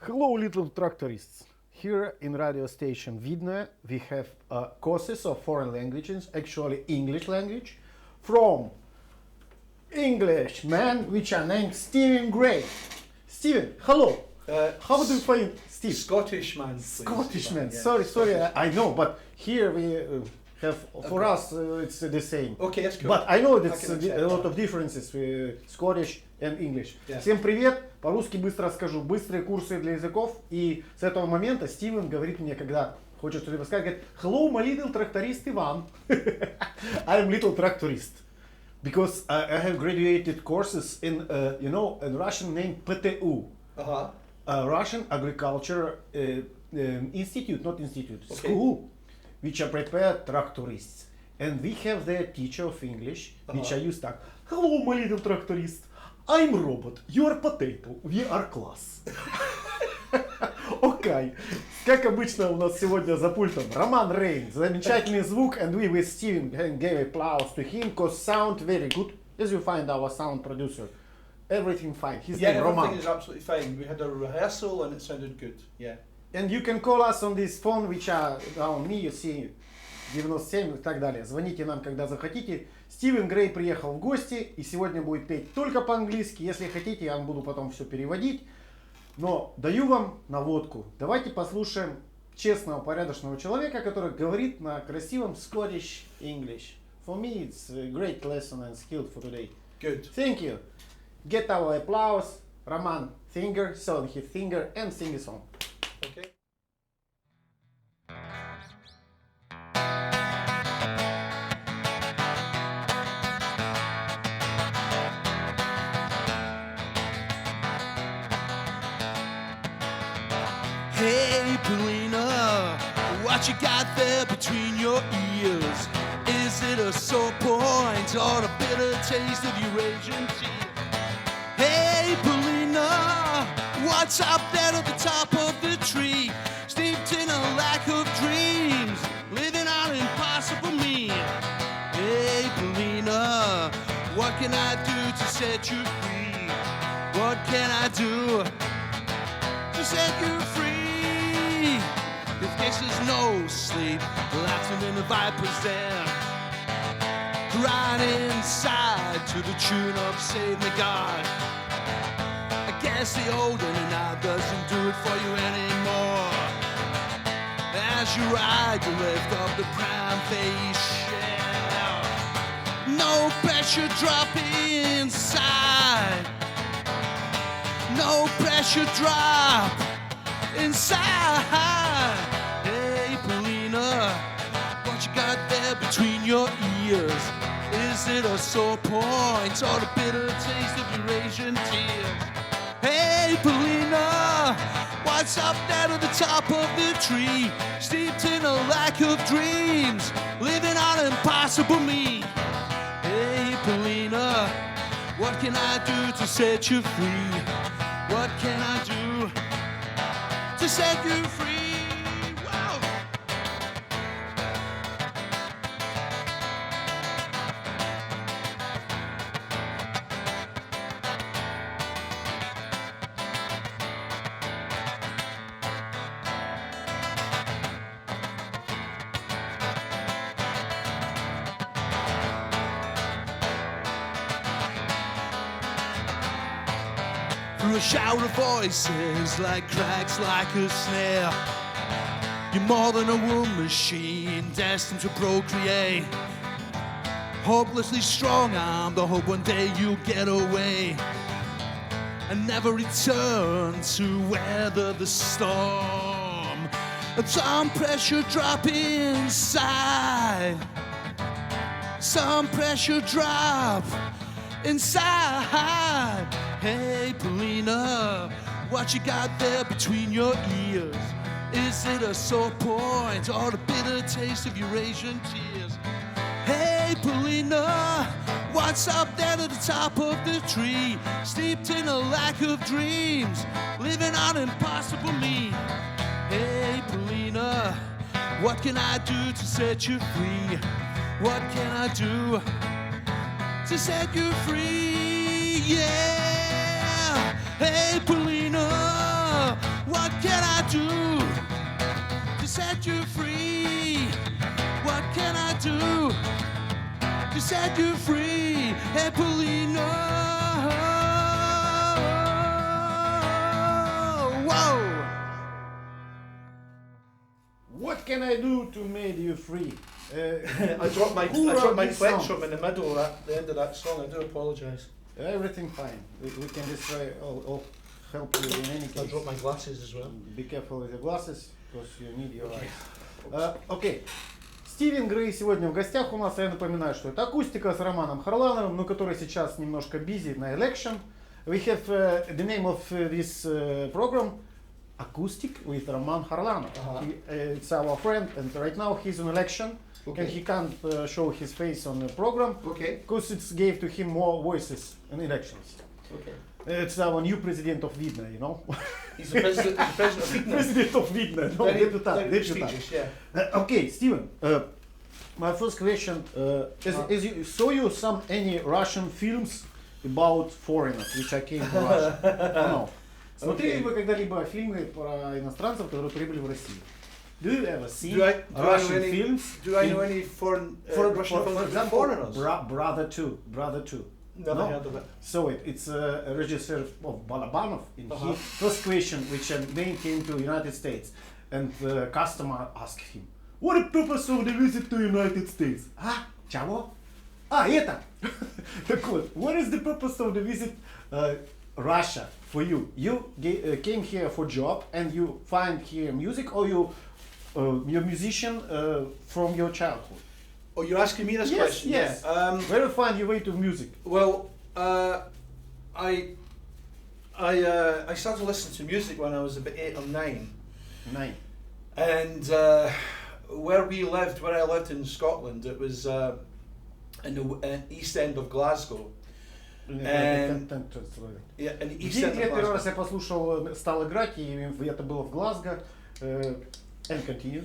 Hello, little tractorists. Here in radio station Vidna, we have courses of foreign languages, actually English language, from Englishman, which are named Stivен Gray. Stephen, hello. How do you find Steve? Scottish man. Scottish man. Yeah. Sorry, I know, but here we have, for us, it's the same. Okay, that's cool. But I know there's a lot of differences with Scottish and English. Yeah. Всем привет! По-русски быстро расскажу. Быстрые курсы для языков. И с этого момента Стивен говорит мне, когда хочет что-либо сказать, говорит: Hello, my little tractorist Иван. I am little tractorist. Because I have graduated courses in, a Russian name ПТУ. Russian Agriculture Institute, not institute, okay. School, which are prepared tractorists. And we have their teacher of English, which I use так. Hello, my little tractorist. I'm robot, you are potato, we are class. Окей. Как обычно у нас сегодня за пультом Роман Рейн. Замечательный звук, and we with Steven gave applause to him, cause sound very good. As you find our sound producer. Everything fine. His name Roman. Everything is absolutely fine. We had a rehearsal and it sounded good. Yeah. And you can call us on this phone, which are down me, you see, 97 и так далее. Звоните нам, когда захотите. Стивен Грей приехал в гости и сегодня будет петь только по-английски. Если хотите, я вам буду потом все переводить. Но даю вам наводку. Давайте послушаем честного, порядочного человека, который говорит на красивом Scottish English. For me, it's a great lesson and skill for today. Good. Thank you. Get our applause. Roman finger, on his finger, and sing a song. Okay. Hey, Paulina, what you got there between your ears? Is it a sore point or a bitter taste of Eurasian tea? Hey, Paulina, what's up there at the top of the tree? Steeped in a lack of dreams, living on impossible me. Hey, Paulina, what can I do to set you free? What can I do to set you free? If this is no sleep, laughing in the viper's den, crying inside to the tune of Save Me God. I guess the older now doesn't do it for you anymore. As you ride, you lift up the prime face shell. No pressure drop inside. No pressure drop inside. Hey, Paulina, what you got there between your ears? Is it a sore point or the bitter taste of Eurasian tears? Hey, Paulina, what's up there at the top of the tree? Steeped in a lack of dreams, living on impossible me. Hey, Paulina, what can I do to set you free? What can I do to set you free? Wow. Through a shout of voices like cracks like a snare, you're more than a womb machine destined to procreate. Hopelessly strong-armed, the hope one day you'll get away and never return to weather the storm. Some pressure drop inside. Some pressure drop inside. Hey, Paulina, what you got there between your ears? Is it a sore point or the bitter taste of Eurasian tears? Hey, Paulina, what's up there at the top of the tree? Steeped in a lack of dreams, living on impossible me. Hey, Paulina, what can I do to set you free? What can I do to set you free? Yeah. Hey, Paulina, What can I do to set you free? What can I do to set you free? Hey, Polino. Whoa. What can I do to make you free? I dropped my plectrum in the middle at the end of that song. I do apologise. Everything fine. We can just try. I'll help you in any case. I dropped my glasses as well. Be careful with the glasses, because you need your eyes. Okay. Стивен Грей сегодня в гостях у нас. Я напоминаю, что это акустика с Романом Харлановым, но который сейчас немножко busy на election. We have the name of this program, Acoustic with Roman Harlanov. It's our friend, and right now he's on election. Okay. And he can't show his face on the program, Okay. because it gave to him more voices in elections. Okay. It's our new president of Vidna, you know. He's the president of Vidna. President of Vidna, no, Very deputat. prestigious, yeah. Okay, Steven, my first question is you, saw you any Russian films about foreigners, which I came to Russia? No. Смотрели ли вы когда-либо фильмы про иностранцев, которые прибыли в Россию? Do you ever see Russian films? Do I know any foreign Russian films for example, foreigners? Brother 2. Never heard of it. So it's a regisseur of Balabanov. In his first question, which then came to United States, and the customer asked him, "What is the purpose of the visit to United States?" Чего? Это. Так вот, what is the purpose of the visit Russia for you? You came here for job and you find here music, or you're musician from your childhood? Oh, you're asking me this question? Yes. Yeah. Where you find your way to music? Well, I started listening to music when I was about 8 or 9. 9. And where I lived in Scotland, it was in the east end of Glasgow. And yeah, in the east end of Где первый Glasgow. раз я послушал, стал играть, и это было в Глазго. And continue.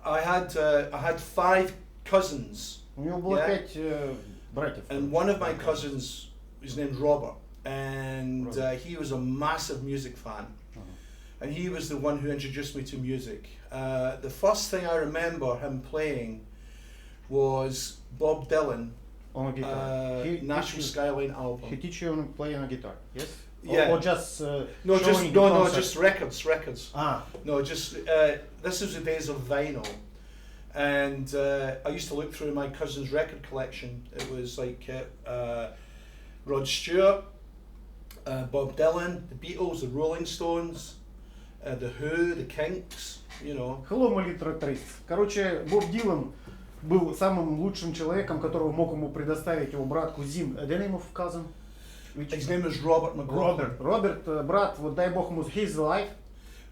I had 5 cousins. У него было 5 братьев. And one of my cousins, his name's Robert, and he was a massive music fan. And he was the one who introduced me to music. The first thing I remember him playing was Bob Dylan, National Skyline album. He teach you play on a guitar, yes? Yeah. Or just just records. No, just this was the days of vinyl, and I used to look through my cousin's record collection. It was like Rod Stewart, Bob Dylan, the Beatles, the Rolling Stones, the Who, the Kinks, you know. Hello, my little tractorist. Короче, Боб Дилан был самым лучшим человеком, которого мог ему предоставить его брат Кузим. The name of cousin? His name is Robert McLaughlin. Роберт, брат, вот дай бог ему, he's alive.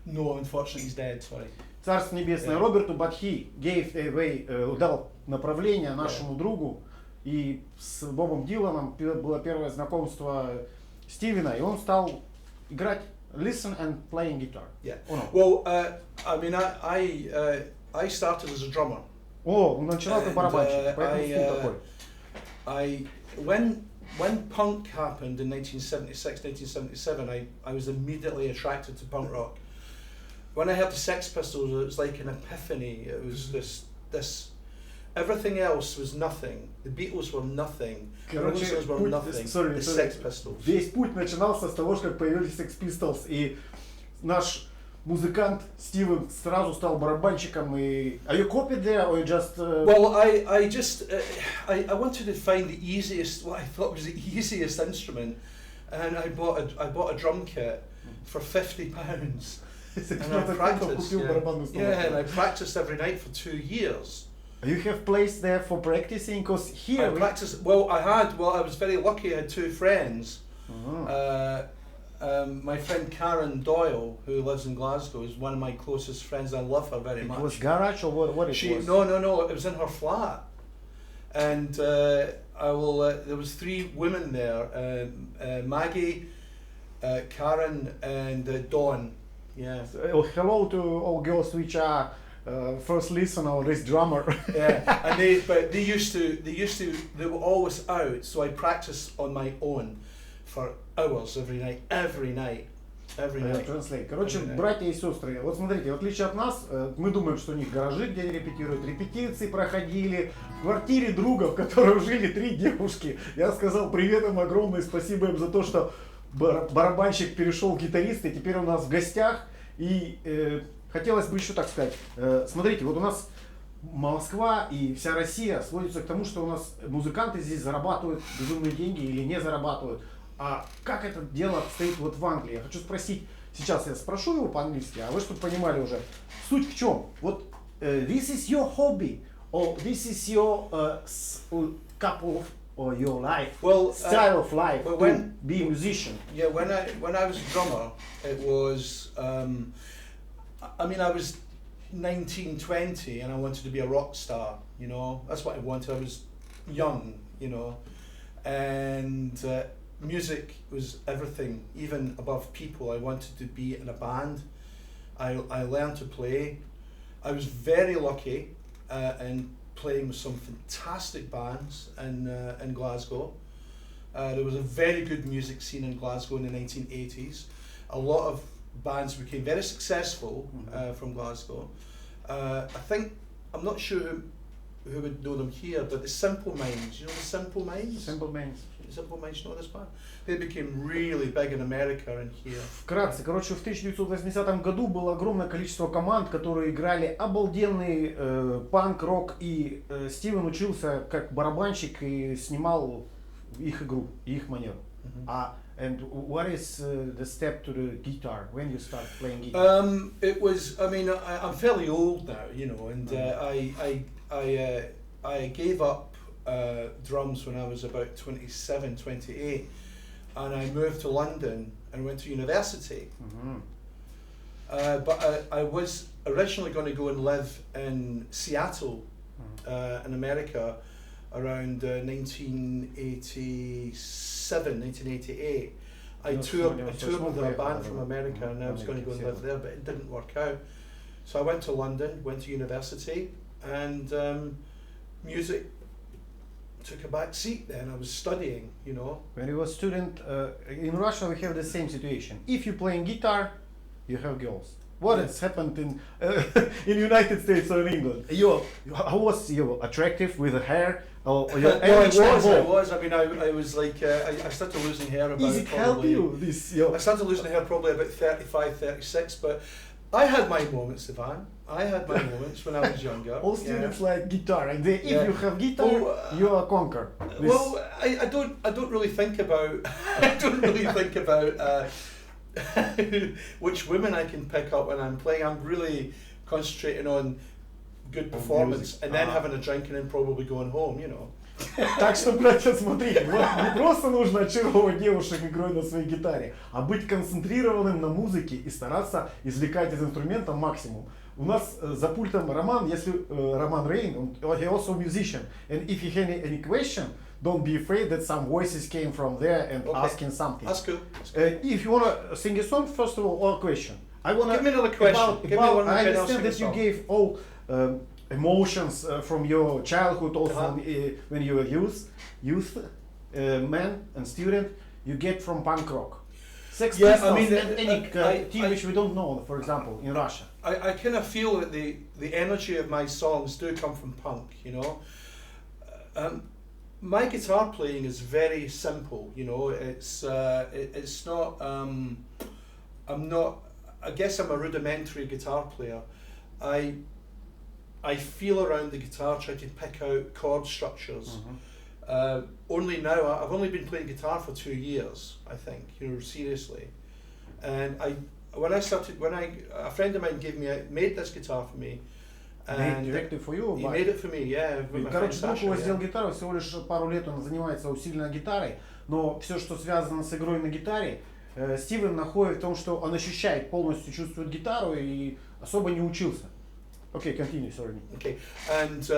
No, unfortunately he's dead, sorry. Царство небесное Роберту, but he gave away, дал направление нашему другу, и с Бобом Диланом было первое знакомство Стивена, и он стал играть, listen and playing guitar. Yeah. Oh, no. Well, I mean, I started as a drummer. О, он начинал как барабанщик, поэтому такой. When punk happened in 1976, 1977, I was immediately attracted to punk rock. When I heard the Sex Pistols, it was like an epiphany. It was this everything else was nothing. The Beatles were nothing. The Rolling Stones were nothing. The Sex Pistols. Весь путь начинался с того, как появились Sex Pistols, и наш музыкант Стивен сразу стал барабанщиком. И are you copied there or you just? Well, I just I wanted to find the easiest, what I thought was the easiest instrument, and I bought a drum kit for £50. And I practiced. And I practiced every night for 2 years. You have place there for practicing, because here I practiced. Well, I was very lucky. I had 2 friends. My friend Karen Doyle, who lives in Glasgow, is one of my closest friends. I love her very much. It was garage or what it was? No. It was in her flat, and there was 3 women there: Maggie, Karen, and Dawn. Yeah. Hello to all girls which are first listener or this drummer. Yeah, and they were always out, so I practiced on my own for hours every night. Every night. Translate. Короче, Every night. братья и сестры, вот смотрите, в отличие от нас, мы думаем, что у них гаражи, где они репетируют, репетиции проходили, в квартире друга, в которой жили 3 девушки. Я сказал привет им огромное, спасибо им за то, что барабанщик перешел в гитариста, и теперь у нас в гостях. И хотелось бы еще так сказать, смотрите, вот у нас Москва и вся Россия сводится к тому, что у нас музыканты здесь зарабатывают безумные деньги или не зарабатывают. А как это дело обстоит вот в Англии? Я хочу спросить, сейчас я спрошу его по-английски, а вы чтобы понимали уже, суть в чем? Вот this is your hobby, or this is your couple of or your life, style of life, well, to be a musician. Yeah, when I was a drummer, it was, I mean, I was 19, 20, and I wanted to be a rock star, you know, that's what I wanted. I was young, you know, and music was everything, even above people. I wanted to be in a band. I learned to play. I was very lucky in playing with some fantastic bands in Glasgow. There was a very good music scene in Glasgow in the 1980s. A lot of bands became very successful from Glasgow. I think, I'm not sure who would know them here, but the Simple Minds, you know the Simple Minds? Simple Minds. Simple Minds, you know this band? They became really big in America and here. Вкратце, короче, в 1980 году было огромное количество команд, которые играли обалденный панк, рок, и Стивен учился как барабанщик и снимал их игру, их манеру. And what is the step to the guitar when you start playing guitar? It was, I mean, I'm fairly old now, you know, and I gave up drums when I was about 27, 28, and I moved to London and went to university. But I was originally going to go and live in Seattle, in America, around 1987, 1988. I toured with a band from America, and I was going to go and live there, but it didn't work out. So I went to London, went to university, and music took a back seat then. I was studying, you know. When you were a student, in Russia we have the same situation. If you're playing guitar, you have girls. What has happened in in United States or in England? How was you attractive with the hair? Or your No, I was. I mean, I was like, I started losing hair about. Is it help you? I started losing hair probably about 35, 36, but I had my moments, Ivan. I had my moments when I was younger. All students like guitar, and if you have guitar, you are conquer. Well, I don't really think about I don't really think about which women I can pick up when I'm playing. I'm really concentrating on good performance and then having a drink and then probably going home, you know. Так что, братья, смотрите, не просто нужно очаровывать девушек игрой на своей гитаре, а быть концентрированным на музыке и стараться извлекать из инструмента максимум. У нас за пультом Роман, если Роман Рейн, he also musician, and if you have any question, don't be afraid that some voices came from there and asking something. That's cool. If you wanna sing a song, first of all, or a question. I wanna give me another question. I understand that you gave all emotions from your childhood, also when you were youth man and student, you get from punk rock. Sex Pistols, I mean, any team which we don't know, for example, in Russia. I kind of feel that the energy of my songs do come from punk, you know. My guitar playing is very simple, you know. It's not. I'm not. I guess I'm a rudimentary guitar player. I feel around the guitar, try to pick out chord structures. Only now, I've only been playing guitar for 2 years, I think, you know, seriously. And a friend of mine made this guitar for me. And directly for you? He made it for me, yeah. Короче, друг его сделал гитару, всего лишь пару лет он занимается усиленно гитарой, но все, что связано с игрой на гитаре, Стивен находит в том, что он ощущает, полностью чувствует гитару и особо не учился. Okay, continue, sorry. Okay, and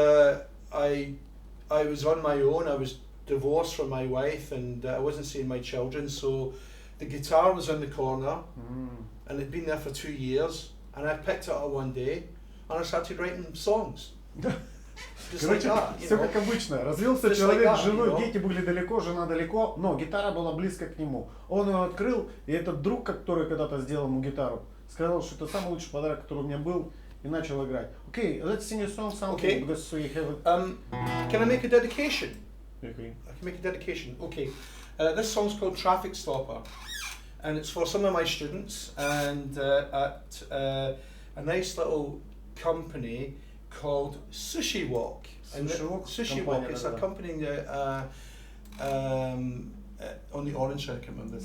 I was on my own. I was divorced from my wife, and I wasn't seeing my children. So the guitar was in the corner, and it'd been there for 2 years. And I picked it up one day, and I started writing songs. Короче, все как обычно. Развелся человек с женой, дети были далеко, жена далеко, но гитара была близко к нему. Он ее открыл, и этот друг, который когда-то сделал ему гитару, сказал, что это самый лучший подарок, который у меня был, и начал играть. Okay, let's sing a song something, because we have can I make a dedication? Okay. I can make a dedication. Okay. This song's called Traffic Stopper, and it's for some of my students, and at a nice little company called Sushi Walk. Sushi Walk. It's a company on the Orange. I can't remember I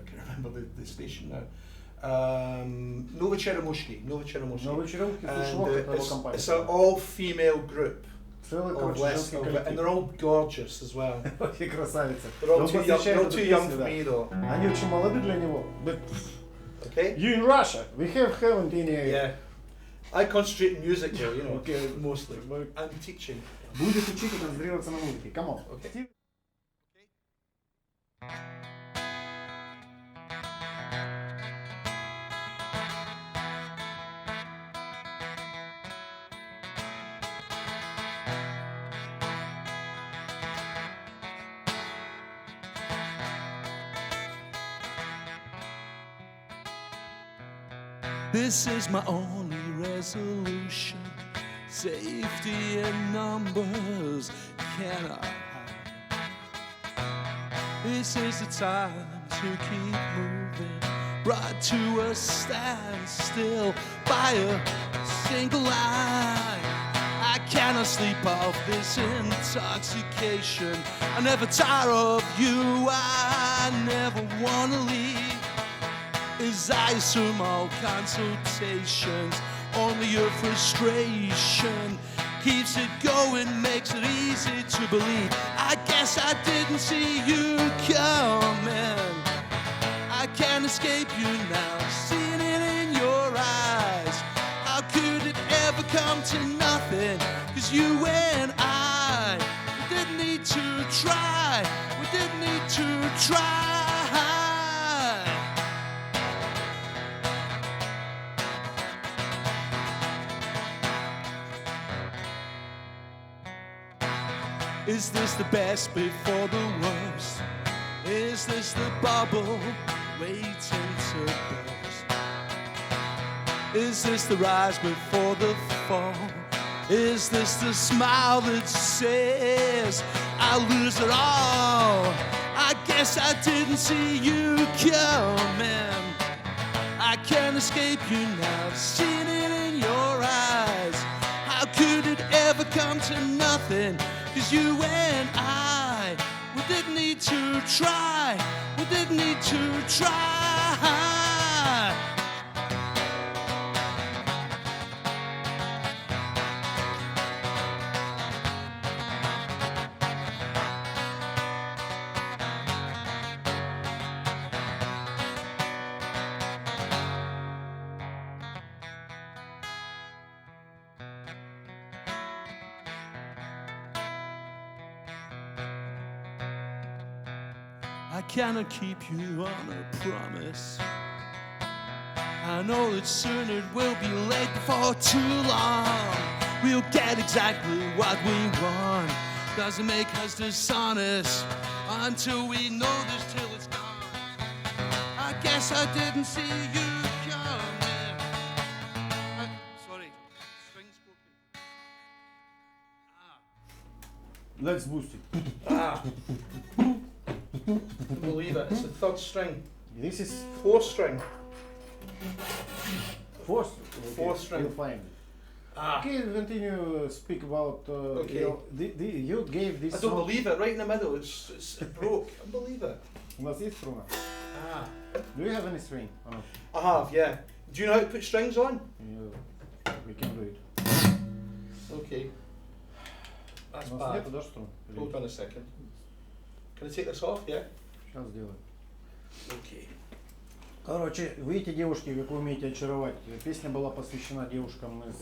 can't remember the station now. Novocherumushki. It's an all-female group. And they're all gorgeous as well. They're all too young for me though. Они очень молоды для него. Okay. You in Russia? We haven't any. Yeah. I concentrate in music though, you know, mostly. I'm teaching. Будет учить и концентрироваться на музыке. Come on. Okay. This is my only resolution. Safety in numbers cannot hide. This is the time to keep moving, brought to a standstill by a single line. I cannot sleep off this intoxication. I never tire of you, I never wanna leave. As I assume all consultations, only your frustration keeps it going, makes it easy to believe. I guess I didn't see you coming. I can't escape you now, seeing it in your eyes. How could it ever come to nothing? 'Cause you and I, we didn't need to try. We didn't need to try. Is this the best before the worst? Is this the bubble waiting to burst? Is this the rise before the fall? Is this the smile that says I'll lose it all? I guess I didn't see you coming. I can't escape you now, seeing it in your eyes. How could it ever come to nothing? 'Cause you and I, we didn't need to try. We didn't need to try. I cannot keep you on a promise. I know that soon it will be late before too long. We'll get exactly what we want. Doesn't make us dishonest until we know this till it's gone. I guess I didn't see you coming. Sorry, strings broken. Let's boost it. I can't believe it. It's the third string. This is Fourth string. fourth. Fourth string. You'll find it. Okay, continue speak about. Okay. You gave this. I don't song. believe it. Right in the middle, it broke. I don't believe it. У нас есть струна? Do you have any string? Oh, no. I have, yeah. Do you know how to put strings on? Yeah, we can do it. Okay. That's У нас bad. нету, да, струн? Hold on a second. Can I take this off? Yeah. Сейчас сделаем. Okay. Короче, видите, девушки, как вы умеете очаровать. Песня была посвящена девушкам из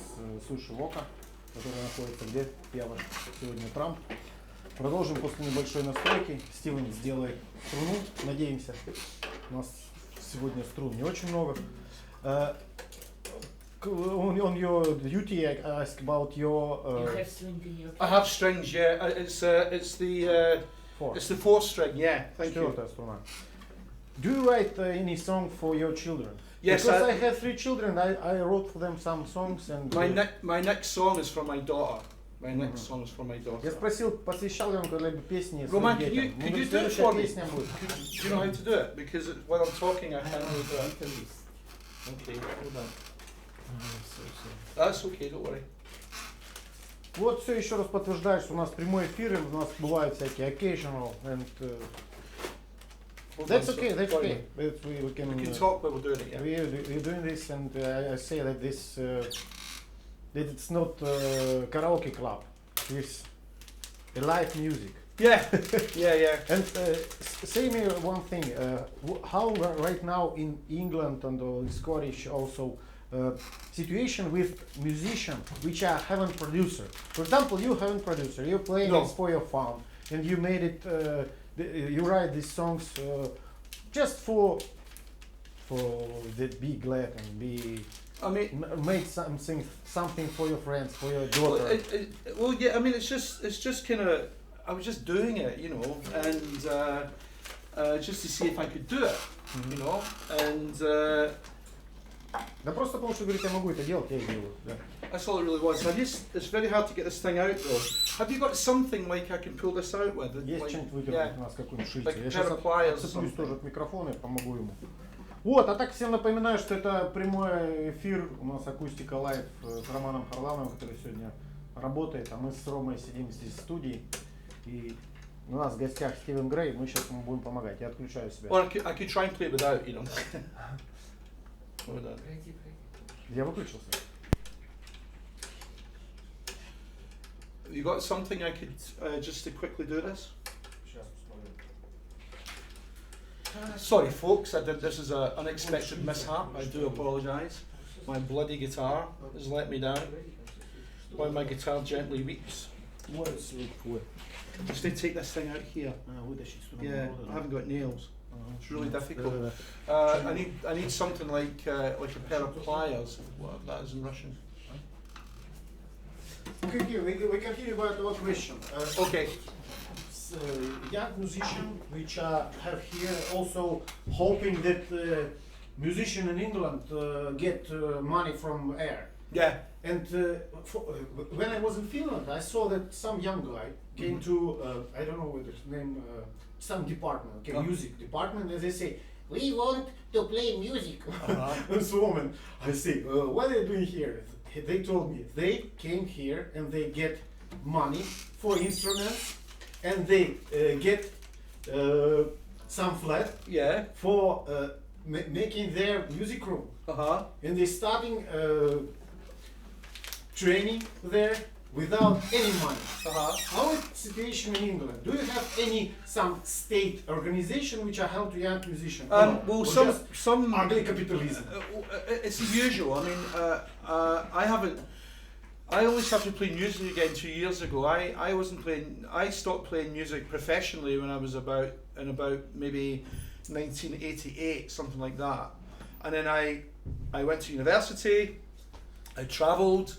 Суши Вока, которые находятся где? Пьяваш. Сегодня Трамп. Продолжим после небольшой настройки. Стивен сделает струну, надеемся. У нас сегодня струн не очень много. on your duty, I ask about your. You have string in your. I have strings, yeah. It's the fourth string, yeah. Thank you. Do you write any song for your children? Yes, because I have 3 children. I wrote for them some songs and. My next song is for my daughter. My next song is for my daughter. Я спросил, посвящал ли он когда-либо песни своим Roman, детям. could you do it for me? Do you know how to do it? Because when I'm talking, I can't really do it. Okay, hold on. That's okay, don't worry. Вот все еще раз подтверждает, что у нас прямой эфир, и у нас бывают всякие occasional and. That's okay. That's okay. We can talk while we're doing it. Yeah. We're doing this, and I say that this that it's not karaoke club. It's a live music. Yeah, yeah. And say me one thing. How right now in England and in Scottish also situation with musicians which are haven't producer. For example, you haven't producer. You're playing it for your fun, and you made it. You write these songs just for that be glad and be. I mean, make something for your friends, for your daughter. Well, yeah. I mean, it's just kind of. I was just doing it, you know, and just to see if I could do it, you know, and. Да просто потому что говорит, я могу это делать, я и делаю. That's all it really was. It's very hard to get this thing out though. Have you got something like I can pull this out with? Есть что-нибудь выдержать у нас, какую-нибудь шильцу. Like я сейчас отцеплюсь тоже от микрофона и помогу ему. Вот, а так всем напоминаю, что это прямой эфир, у нас Акустика лайв с Романом Харламовым, который сегодня работает, а мы с Ромой сидим здесь в студии, и у нас в гостях Стивен Грей, мы сейчас ему будем помогать, я отключаю себя. Or I could try and play without, you know. Я выключился. You got something I could just to quickly do this? Sorry folks, this is an unexpected mishap, I do apologise. My bloody guitar has let me down. While my guitar gently weeps. Just to take this thing out here. Yeah, I haven't got nails. It's really difficult. I need something like a pair of pliers, whatever that is in Russian. We continue about our question. Okay. Young musicians which have here also hoping that musicians in England get money from air. Yeah. And when I was in Finland, I saw that some young guy came to I don't know what his name. Some department, music department, and they say, we want to play music. And so on. I say, what are you doing here? They told me they came here and they get money for instruments, and they get some flat for making their music room. And they starting training there without any money. How is the situation in England? Do you have some state organization which are help to young musicians? Well, some ugly capitalism. It's the usual. I mean, I only started playing music again 2 years ago. I wasn't playing. I stopped playing music professionally when I was about maybe 1988, something like that. And then I went to university. I travelled.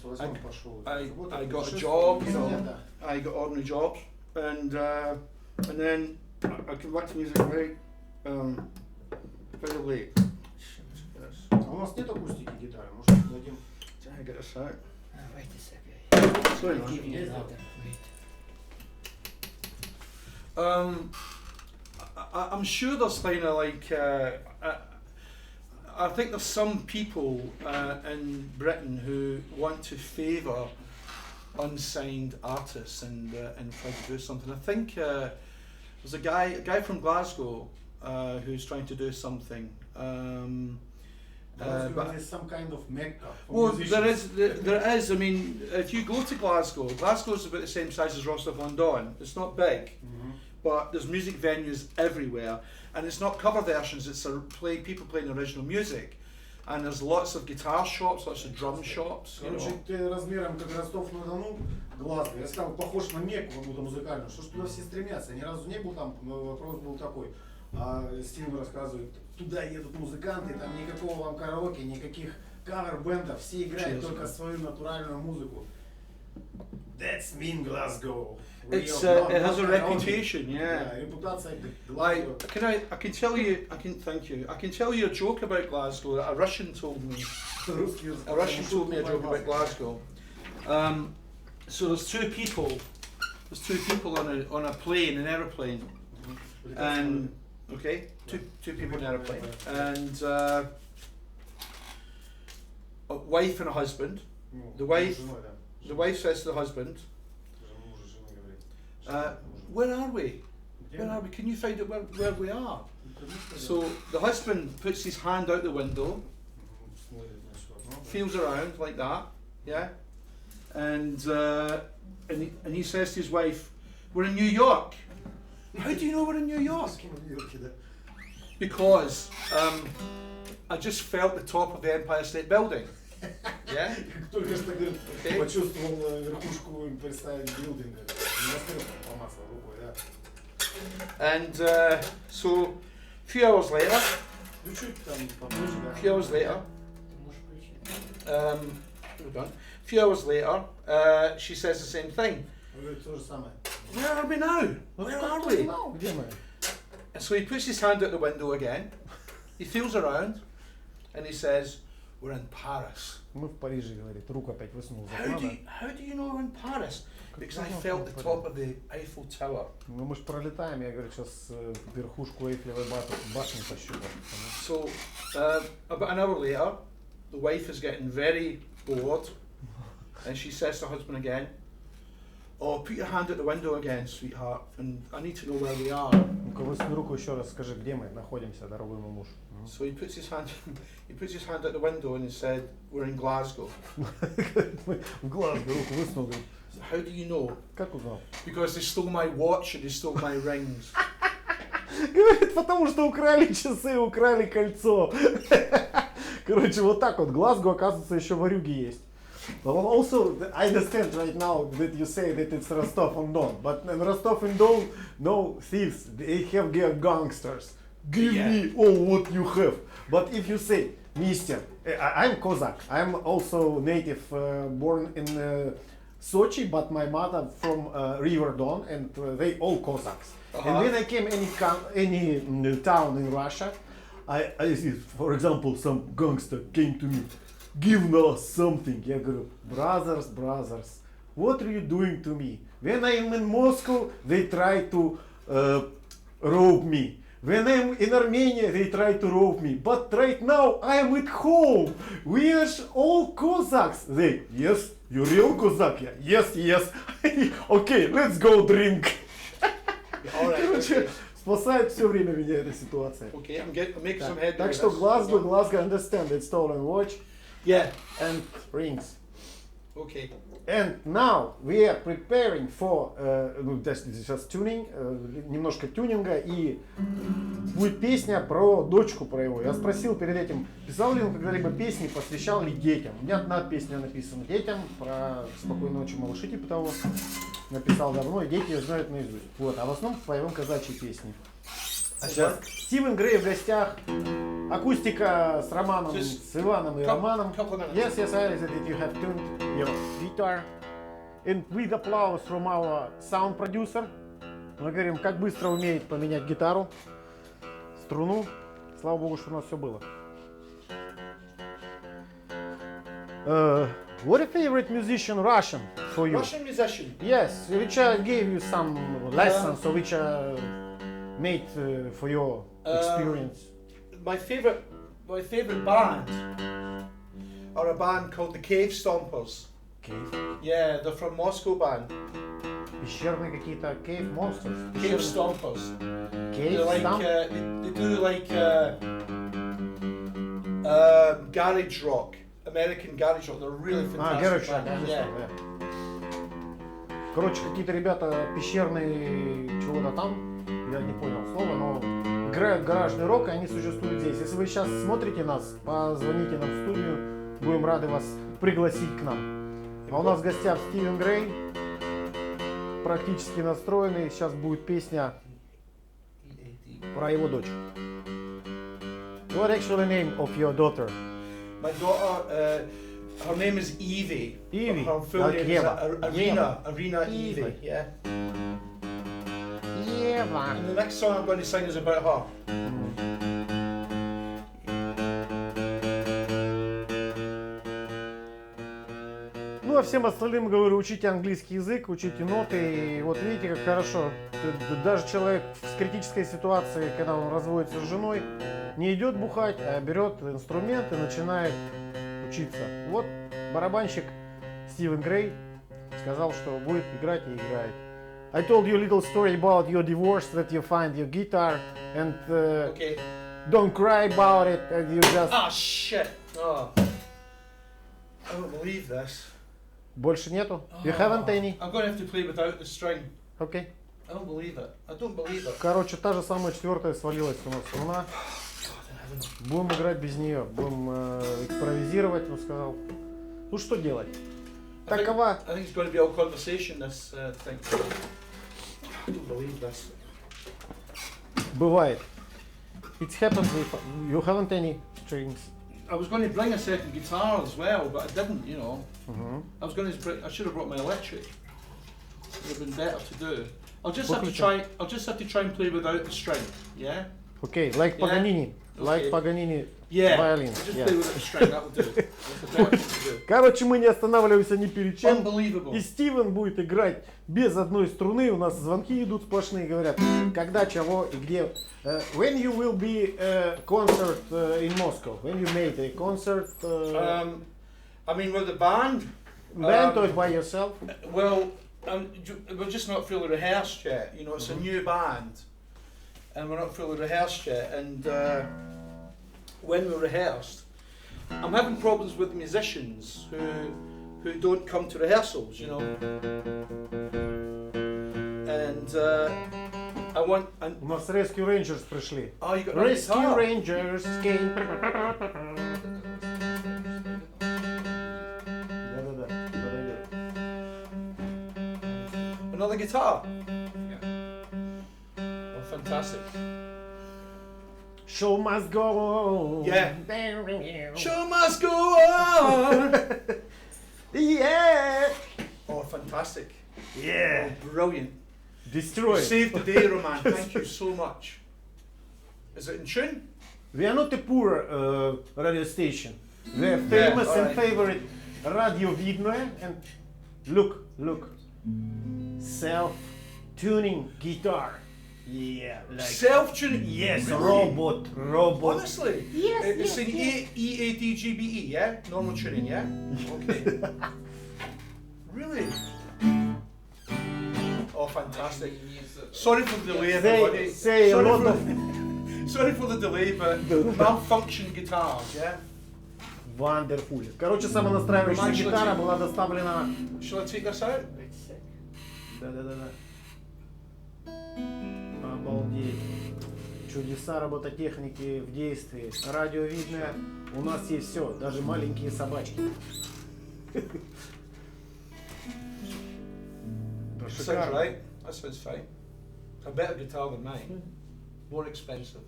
I got a job, you know, I got ordinary jobs, and then I came back to music very late. У нас нет акустики гитары, может дадим? Can I get this out? Wait a second. Sorry. Give me another. Wait. I'm sure there's kind of like. I think there's some people in Britain who want to favour unsigned artists and try to do something. I think there's a guy from Glasgow who's trying to do something. But there's some kind of mecca for well, musicians. there is. I mean, if you go to Glasgow's about the same size as Rostov-on-Don. It's not big, but there's music venues everywhere. And it's not cover versions, it's people playing original music. And there's lots of guitar shops, lots of drum shops. Короче, ты размером как Ростов-на-Дону, Глазго. Я сказал, похож на Мекку какую-то музыкальную. Что ж туда все стремятся? Я ни разу не был там, вопрос был такой. А Стивен рассказывает, туда едут музыканты, там никакого вам караоке, никаких кавер-бендов, все играют Cheers. только свою натуральную музыку. That's mean Glasgow. It's Real, it has a not reputation, Да, yeah. репутация Like, Glasgow. I can tell you, thank you. I can tell you a joke about Glasgow that a Russian told me. Русский язык. A Russian told me a joke about Glasgow. So there's two people on a plane, an aeroplane, and okay, two people in an aeroplane, and a wife and a husband. The wife says to the husband, "Where are we? Where are we? Can you find out where we are?" So the husband puts his hand out the window, feels around like that, yeah, and he says to his wife, "We're in New York." How do you know we're in New York? Because I just felt the top of the Empire State Building. Yeah. Только что, говорит, Okay. почувствовал верхушку Empire Building. По маслу рукой, да. And so, a few hours later, Чуть-чуть там попозже, да. few hours later, Ты можешь включить. hold on. A few hours later, she says the same thing. Он говорит то же самое. Where are we now? Where are we? Где мы? And so he puts his hand out the window again. He feels around, and he says, "We're in Paris." Мы в Париже, говорит. Руку опять высунул за окно. How do you know we're in Paris? Because I felt the top of the Eiffel Tower. Ну мы же пролетаем, я говорю, сейчас верхушку Эйфелевой башни пощупал. So about an hour later, the wife is getting very bored, and she says to her husband again, "Oh, put your hand out the window again, sweetheart, and I need to know where we are." Ну-ка, высуни руку еще раз, скажи, где мы находимся, дорогой мой муж. So he puts his hand out the window and he said, "We're in Glasgow." В глаз руку высунул, говорит, So how do you know? как узнал? Because they stole my watch and they stole my rings. Говорит, потому что украли часы, украли кольцо. Короче, вот так вот. Глазго, оказывается, еще варюги есть. But also, I understand right now that you say that it's Rostov-on-Don. But in Rostov-on-Don, no thieves. They have gangsters. Give me all what you have. But if you say, Mister, I'm Kozak. I'm also native, born in Sochi, but my mother from River Don, and they all Cossacks. And when I came any town in Russia, I see, for example, some gangster came to me, give us something. Я говорю, brothers, what are you doing to me? When I am in Moscow, they try to rob me. When I'm in Armenia, they try to rob me. But right now, I am at home. We are all Cossacks. They, yes, you real Cossack? Yeah. Yes. Okay, let's go drink. Короче, спасает все время меня эта ситуация. Okay, I'm making some headway. Так что Glasgow, understand, it's stolen watch Yeah. and rings. Okay. And now we are preparing for, сейчас тюнинг, немножко тюнинга, и будет песня про дочку, про его. Я спросил перед этим, писал ли он когда-либо песни, посвящал ли детям. У меня одна песня написана детям, про «Спокойной ночи, малыши», типа того. Написал давно, и дети ее знают наизусть. Вот, а в основном поем казачьи песни. А сейчас Стивен Грей в гостях. Акустика с Романом, с Иваном и Романом. Yes, I see that you have tuned your guitar. And with applause from our sound producer. Мы говорим, как быстро умеет поменять гитару, струну. Слава богу, что у нас все было. What a favorite musician Russian for you? Russian musician. Yes, which I gave you some lessons, or which I made for your experience. My favorite band are a band called the Cave Stompers. Cave? Yeah, they're from Moscow band. Пещерные какие-то cave monsters. Cave Stompers. Cave They're like stomp? they do like garage rock, American garage rock. They're really fantastic. Garage rock, band. yeah. Короче, какие-то ребята пещерные чего-то там, я не понял слова, но играют гаражный рок, и они существуют здесь. Если вы сейчас смотрите нас, позвоните нам в студию, будем рады вас пригласить к нам. А у нас в гостях Стивен Грей, практически настроенный. Сейчас будет песня про его дочь. What actually name of your daughter? My daughter, her name is Evie. Evie. Her full name is Ева. Arena Evie. Yeah. Ева. And the next song I'm going to sing is about her. Ну, а всем остальным говорю, учите английский язык, учите ноты. И вот видите, как хорошо. Даже человек в критической ситуации, когда он разводится с женой, не идет бухать, а берет инструмент и начинает учиться. Вот барабанщик Стивен Грей сказал, что будет играть и играет. I told you a little story about your divorce, that you find your guitar and Okay. don't cry about it, and you just... Ah, shit. Oh. I don't believe this. Больше нету? You haven't any? I'm going to have to play without the string. Окей. I don't believe it. I don't believe it. Короче, та же самая четвертая свалилась у нас струна. Будем играть без нее, будем импровизировать, он сказал. Ну что делать? Такова. I think it's going to be all conversation, this thing. I don't believe this. Бывает. It happens if you haven't any strings. I was going to bring a second guitar as well, but I didn't, you know. Угу. I should have brought my electric. It would have been better to do. I'll just have to try and play without the string, yeah? Okay, like Paganini. Like Okay. Paganini Yeah. violin. I'll just Yeah. play without the string, that will do. That's the better thing to do. Короче, мы не останавливаемся ни перед чем. Unbelievable. И Стивен будет играть без одной струны. У нас звонки идут сплошные, говорят, когда, чего и где. When you will be concert in Moscow? When you made a concert? I mean, with the band. Band or by yourself? Well, we're just not fully rehearsed yet. You know, it's a new band, and we're not fully rehearsed yet. And when we're rehearsed, I'm having problems with musicians who don't come to rehearsals. You know, and I want. And У нас Rescue Rangers пришли. oh, you got Rescue guitar. Rangers came. Да-да-да, подойдет. Another guitar. Oh, fantastic. Show must go on. Yeah. Show must go on. Yeah. Oh, fantastic. Yeah. Oh, brilliant. Destroy. You saved the day, Roman. Thank you so much. Is it in tune? We are not a poor radio station. We are famous and alright. favorite Radio Vidnoe. And look. Self-tuning guitar. Yeah, like Self-tuning? yes, Really? robot. Honestly? Yes, It's yes, in yes. EADGBE, yeah? Normal tuning, yeah? Okay. Really? Oh, fantastic. Sorry for the delay, everybody. Say a sorry, lot for, of sorry for the delay, but malfunction guitars, yeah? wonderful. Короче, самонастраивающая Роман, гитара была доставлена. Shall I take this out? Да. Обалдеть. Чудеса робототехники в действии. Радио Видное. У нас есть все, даже маленькие собачки. Да, Sounds шикарно. right. That sounds fine. A better guitar than mine. More expensive.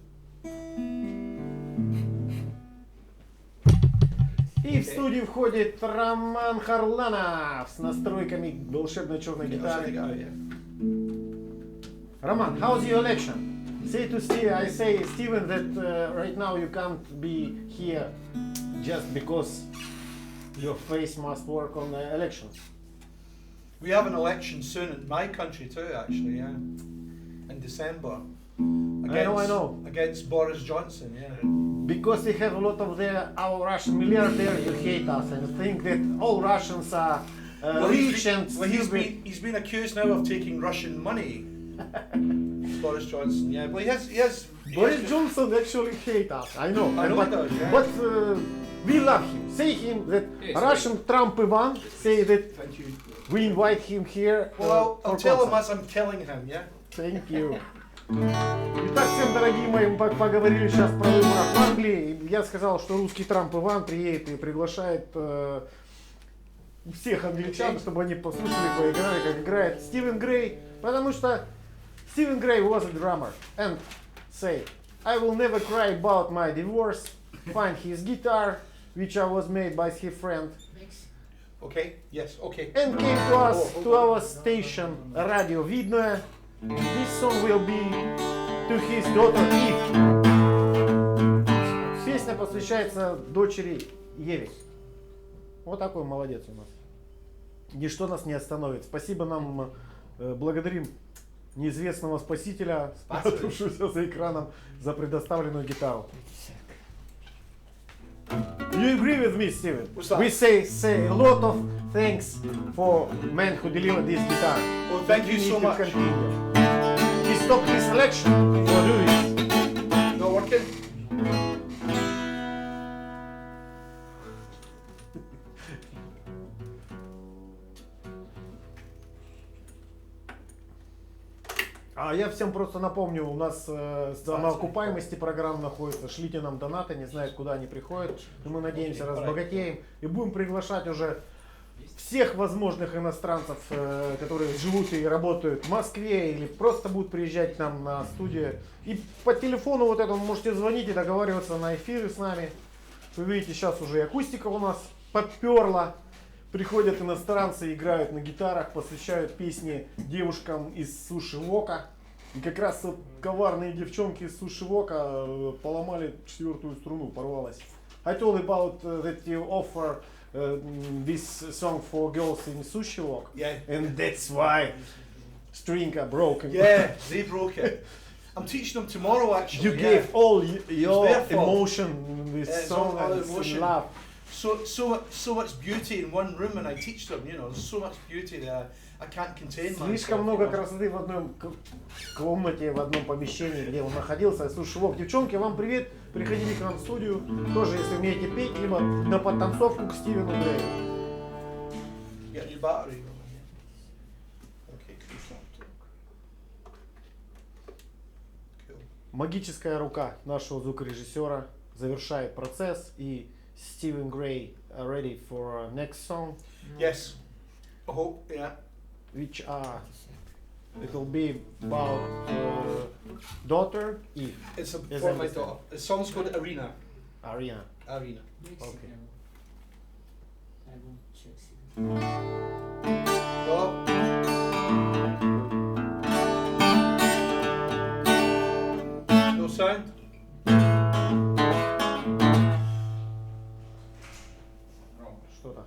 И в студию входит Роман Харланов с настройками волшебной черной Get this thing гитары. out, yeah. Roman, how's your election? Say to Steve, I say Steven that right now you can't be here just because your face must work on the elections. We have an election soon in my country too, actually, yeah. In December. I know. Against Boris Johnson, yeah. Because we have a lot of our Russian milliardaires who hate us and think that all Russians are rich and stupid. he's been accused now of taking Russian money. Boris Johnson, yeah. Well, he has Boris Johnson actually hate us, I know. I know but he does, yeah. but we love him. Say him that Yes, Russian Trump Ivan, say that Thank you. we invite him here. Well, I'll for tell him concert. as I'm telling him, yeah. Thank you. Итак, всем дорогие мои, мы поговорили сейчас про выборы в Англии. Я сказал, что русский Трамп Иван приедет и приглашает всех англичан, чтобы они послушали, поиграли, как играет Стивен Грей. Потому что Стивен Грей was a drummer and say, I will never cry about my divorce. Find his guitar, which was made by his friend, Okay, yes, okay. and came to us to our station, Radio Vidnoe. This song will be to his daughter Eve. Песня посвящается дочери Еве. Вот такой молодец у нас. Ничто нас не остановит. Спасибо нам, благодарим неизвестного спасителя, спрятавшегося за экраном, за предоставленную гитару. You agree with me, Steven? We say a lot of thanks for man who delivered this guitar. Well, thank you so much. He stopped his selection for doing it. Not working? А я всем просто напомню, у нас на окупаемости программ находится. Шлите нам донаты, не знаю, куда они приходят. Но мы надеемся, разбогатеем и будем приглашать уже всех возможных иностранцев, которые живут и работают в Москве или просто будут приезжать к нам на студию. И по телефону вот этому можете звонить и договариваться на эфиры с нами. Вы видите, сейчас уже и акустика у нас подперла. Приходят иностранцы, играют на гитарах, посвящают песни девушкам из Суши-Вока. И как раз вот коварные девчонки из Суши-Вока поломали 4-ю струну, порвалась. I told about that you offer this song for girls in Sushi-Wok. Yeah. And that's why string are broken. Yeah, they broke it. I'm teaching them tomorrow actually. You gave all your their fault. emotion in this It's song all and emotion. love. So much beauty in one room, and I teach them. You know, there's so much beauty there. I can't contain myself. Слишком много красоты в одной комнате, в одном помещении, где он находился. Слушай, Вов, девчонки, вам привет. Приходите к нам в студию. Тоже, если умеете петь, либо на подтанцовку к Стивену Грею. Get your battery. Okay, cool. Магическая рука нашего звукорежиссера завершает процесс, и Стивен Грей ready for next song, Yes. I hope. Yeah. which it will be about daughter Eve. It's Yes, for I my understand. daughter. The song's called Arena. Arena. Arena. Okay. I will check. Oh. No sound. Что-то.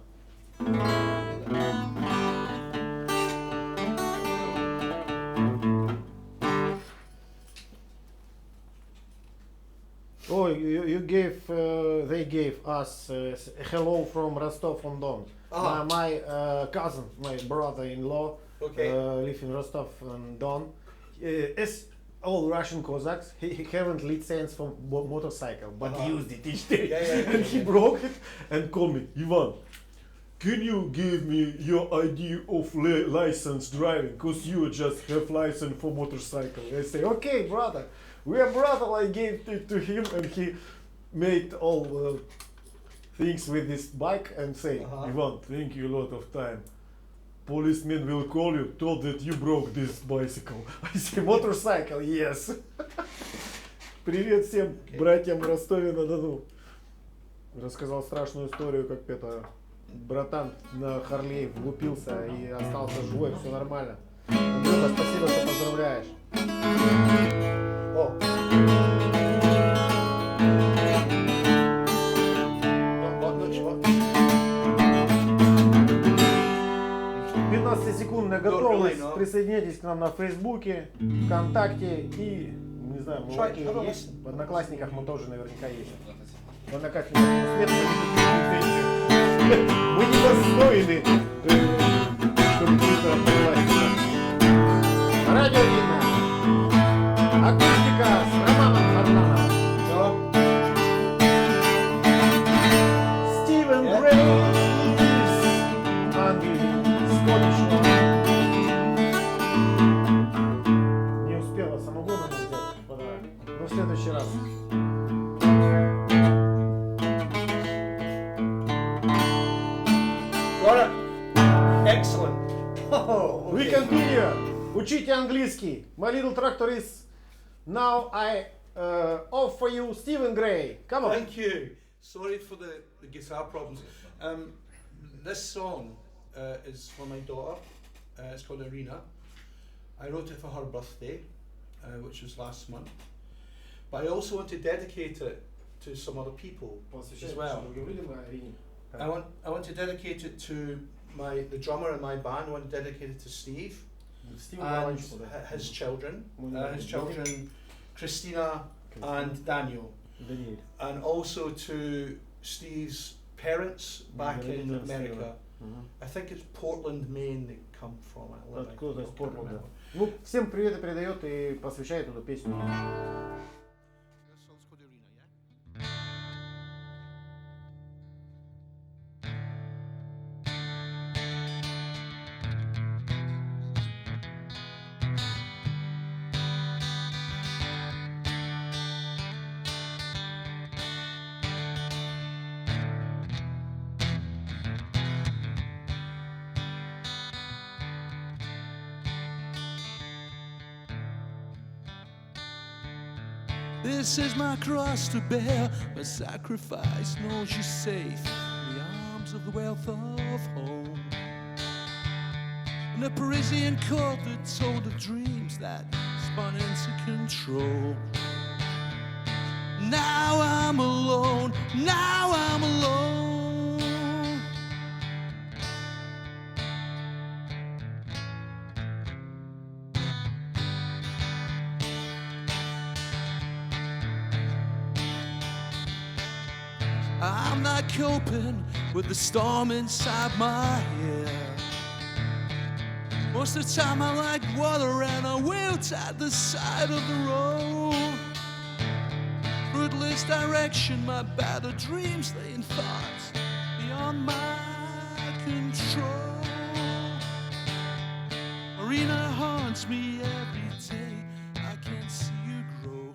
Oh, you gave, they gave us hello from Rostov-on-Don. Ah. My cousin, my brother-in-law, Okay. live in Rostov-on-Don. As all Russian Cossacks, he haven't license for motorcycle, but used it each day. Yeah. And he broke it and called me, Ivan, can you give me your ID of license driving? Because you just have license for motorcycle. I say, okay, brother. We are brother. I gave it to him, and he made all things with this bike and say, Ivan, thank you a lot of time. Policeman will call you, told that you broke this bicycle. I say, motorcycle, yes. Привет всем братьям в Ростове-на-Дону. Рассказал страшную историю, как это братан на Харлей влупился и остался живой, все нормально. Андрюха, спасибо, что поздравляешь. Oh. 15-секундная готовность. Присоединяйтесь к нам на Фейсбуке, ВКонтакте и, не знаю, мы есть. В Одноклассниках мы тоже наверняка есть. В Одноклассниках нет, мы недостойны, чтобы кто-то отправляется. Радио Видно. Акустика с Романом Фернандо. Стивен Грей. Англия. Скотт. Не успела самогона взять в подарок. Но в следующий раз. Got it. Excellent. Oh, We continue. Учите английский. My little tractor is. Now I offer you Stephen Gray. Come on. Thank you. Sorry for the the guitar problems. This song is for my daughter. It's called Arena. I wrote it for her birthday, which was last month. But I also want to dedicate it to some other people as well. I want to dedicate it to the drummer in my band. I want to dedicate it to Steve and his children. Christina and Daniel. And also to Steve's parents back in America. I think it's Portland, Maine they come from. Откуда из Портленда. Ну, всем привет передает и посвящает эту песню. This is my cross to bear, my sacrifice knows you safe in the arms of the wealth of home. In a Parisian court that told of dreams that spun into control. Now I'm alone, now I'm alone. I'm not coping with the storm inside my head. Most of the time I like water and I wilt at the side of the road. Fruitless direction, my battered dreams laying thoughts beyond my control. Arena haunts me every day, I can't see you grow.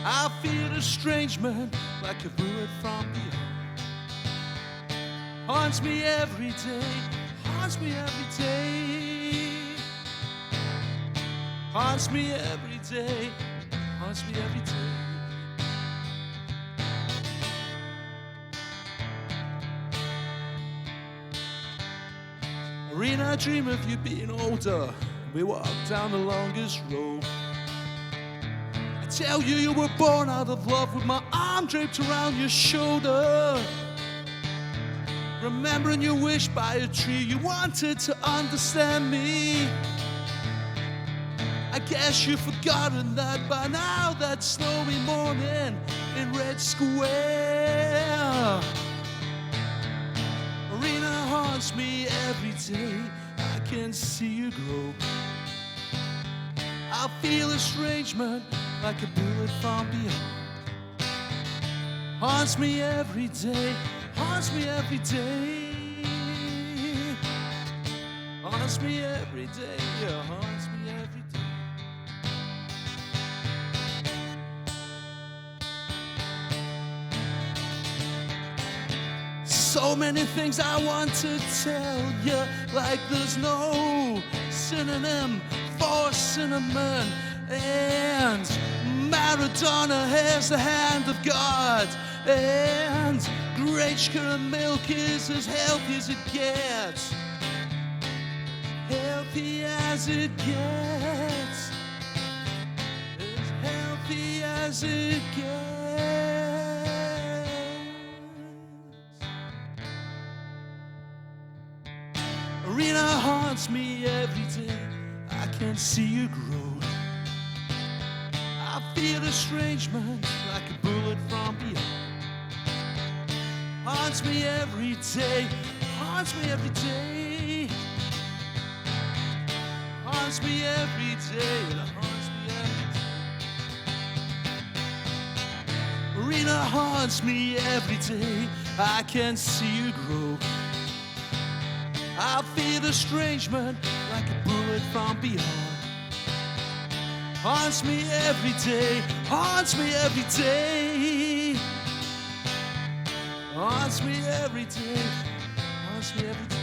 I feel estrangement like a bullet from beyond. Haunts me every day, haunts me every day. Haunts me every day, haunts me every day. Arena, I dream of you being older. We walk down the longest road. Tell you you were born out of love with my arm draped around your shoulder. Remembering your wish by a tree, you wanted to understand me. I guess you've forgotten that by now, that snowy morning in Red Square. Arena haunts me every day, I can see you grow. I feel estrangement like a bullet from beyond. Haunts me every day, haunts me every day. Haunts me every day, yeah, haunts me every day. So many things I want to tell you, like there's no synonym for cinnamon. And Maradona has the hand of God. And great sugar milk is as healthy as it gets. Healthy as it gets. As healthy as it gets. Arena haunts me every day, I can see you grow. I feel estrangement like a bullet from beyond. Haunts me every day, haunts me every day. Haunts me every day, it haunts me every day. Arena haunts me every day, I can see you grow. I feel estrangement like a bullet from beyond. Haunts me every day, haunts me every day. Haunts me every day, haunts me every day.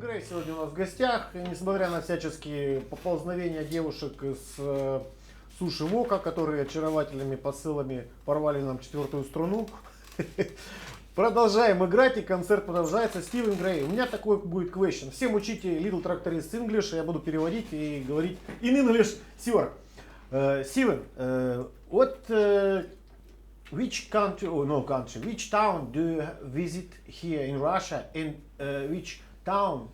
Грей сегодня у нас в гостях. И несмотря на всяческие поползновения девушек из суши Вока, которые очаровательными посылами порвали нам 4-ю струну, продолжаем играть, и концерт продолжается. Стивен Грей. У меня такой будет question. Всем учите Little Tractorist English, я буду переводить и говорить in English. Sure. Steven, which country, which town do you visit here in Russia, and which town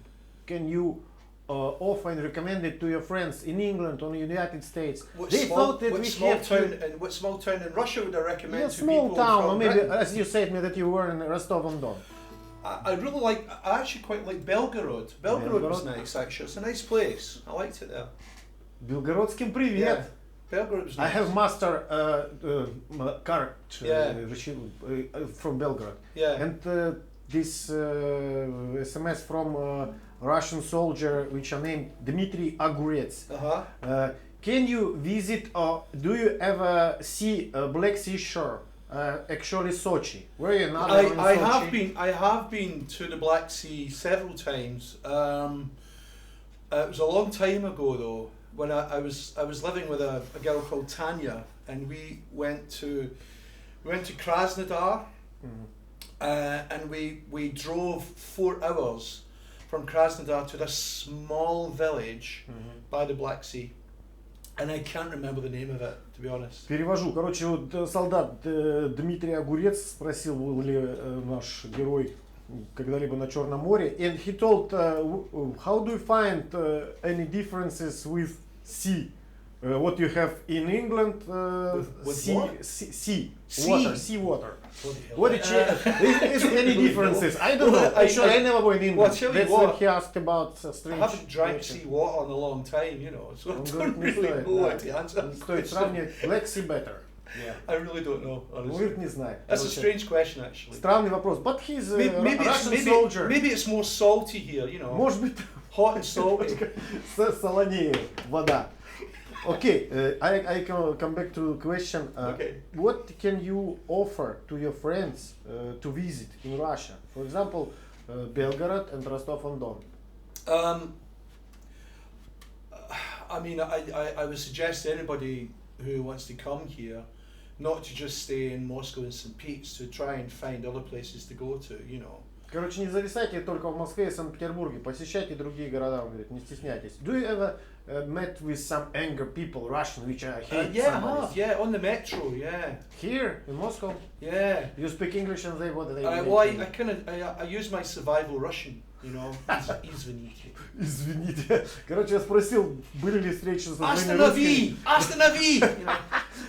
can you offer and recommend it to your friends in England or the United States? What small town in Russia would I recommend to small people town, from or maybe, Britain? as you said me that you were in Rostov-on-Don. I actually quite like Belgorod. Belgorod was nice, actually. It's a nice place. I liked it there. Белгородским привет. Yeah. Belgorod was nice. I have master card from Belgrade. Yeah. And this SMS from Russian soldier, which are named Dmitry Agurets. Can you visit or do you ever see Black Sea Shore? Actually, Sochi. Where you not? I have been to the Black Sea several times. It was a long time ago though. When I was living with a girl called Tanya, and we went to Krasnodar, and we drove 4 hours from Krasnodar to this small village by the Black Sea, and I can't remember the name of it, to be honest. Перевожу. Короче, вот солдат Дмитрий Огурец спросил, был ли наш герой когда-либо на Черном море, and he told, how do you find any differences with sea? What you have in England, sea water. What is any differences? I don't know. Actually, I never go in England. That's what he asked about. Strange. I haven't drank sea water in a long time, you know, so I don't really know what to answer. Стоит сравнивать. Black Sea better. Yeah. I really don't know, honestly. Не знаю. That's a strange question, actually. Странный вопрос. But he's a Russian soldier. Maybe it's more salty here, you know. Может быть, hot and salty. Солонее вода. Okay, I can come back to the question. Okay. What can you offer to your friends to visit in Russia? For example, Belgorod and Rostov-on-Don. I mean, I would suggest to anybody who wants to come here not to just stay in Moscow and St. Pete's, to try and find other places to go to, you know. Короче, не зависайте только в Москве и Санкт-Петербурге, посещайте другие города, он говорит, не стесняйтесь. Do you ever met with some angry people, Russian, which I hate? Yeah, I have, yeah, on the metro, yeah. Here, in Moscow? Yeah. You speak English and they, what do they well, I use my survival Russian, you know. Извините. Извините. Короче, я спросил, были ли встречи с Останови! Останови!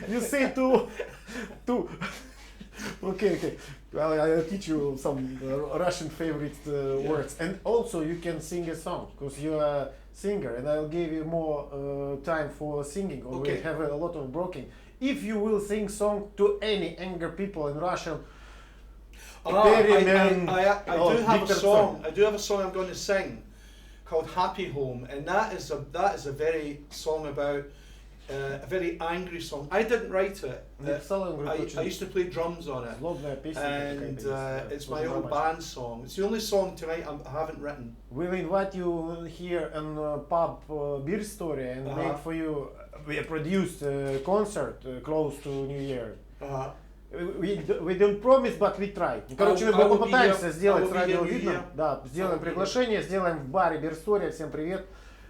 You say to... Okay. Well, I'll teach you some Russian favorite words. And also you can sing a song, because you're a singer, and I'll give you more time for singing, or we have a lot of broken. If you will sing song to any angry people in Russia, I do have a song I'm going to sing called Happy Home, and that is a very song about a very angry song. I didn't write it. I used to play drums on it, and it's my old band song. It's the only song tonight I haven't written. We'll invite you here in pub Beer Story and make for you. We produced a concert close to New Year. We don't promise, but we try. Короче, мы попытаемся сделать радио видно. Да, сделаем приглашение, сделаем в баре Beer Story. Всем привет.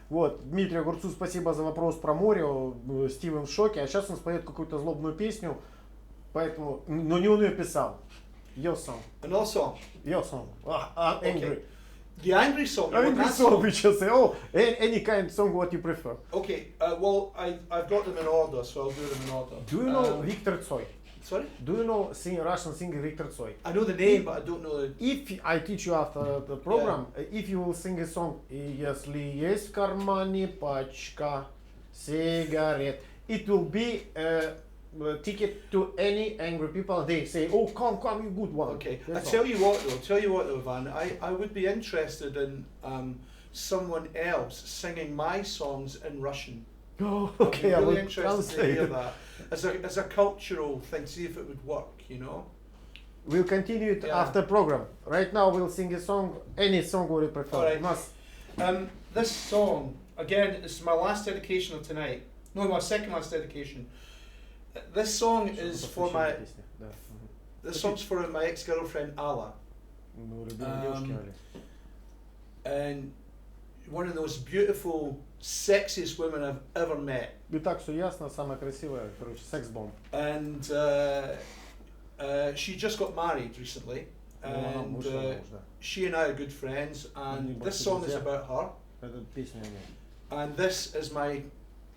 Вот, Дмитрию Огурцу спасибо за вопрос про море, Стивен в шоке, а сейчас он споет какую-то злобную песню, поэтому, но не он ее писал. Your song. Another song. Your song. Angry. Okay. The angry song. Angry song, we just say, any kind of song what you prefer. Okay, well, I've got them in order, so I'll do them in order. Do you know Victor Tsoi? Sorry? Do you know Russian singer Victor Tsoi? I know the name, but I don't know the... If I teach you after the program, if you will sing a song, если есть в кармане пачка сигарет, it will be a ticket to any angry people. They say, oh, come, you good one. Okay, I'll tell you what though, Van, I would be interested in someone else singing my songs in Russian. Oh, okay, I'm really interested to hear that. As a cultural thing, see if it would work, you know. We'll continue it after program. Right now we'll sing a song, any song we prefer. All right. У нас This song, again, is my last dedication of tonight. No, my second last dedication. This song is for my. This song's for my ex-girlfriend Alla. And one of the most beautiful, sexiest women I've ever met. И так все ясно, самая красивая, короче, секс-бомб. And she just got married recently. And she and I are good friends. And this song is about her. And this is my